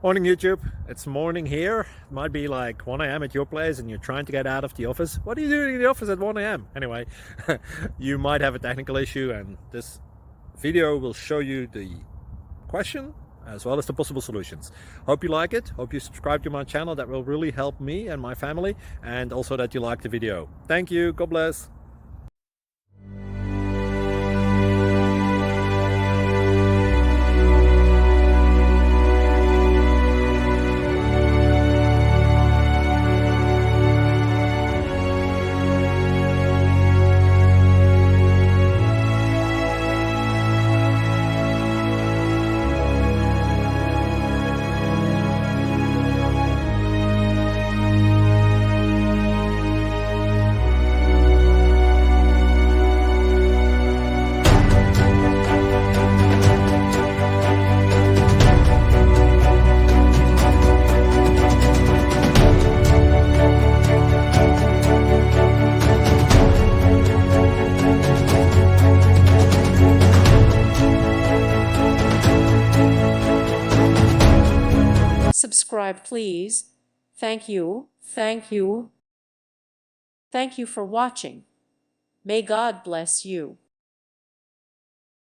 Morning YouTube, it's morning here. It might be like 1 a.m. at your place and you're trying to get out of the office. What are you doing in the office at 1 a.m.? Anyway, you might have a technical issue and this video will show you the question as well as the possible solutions. Hope you like it, hope you subscribe to my channel. That will really help me and my family, and also that you like the video. Thank you, God bless. Subscribe, please. Thank you. Thank you. Thank you for watching. May God bless you.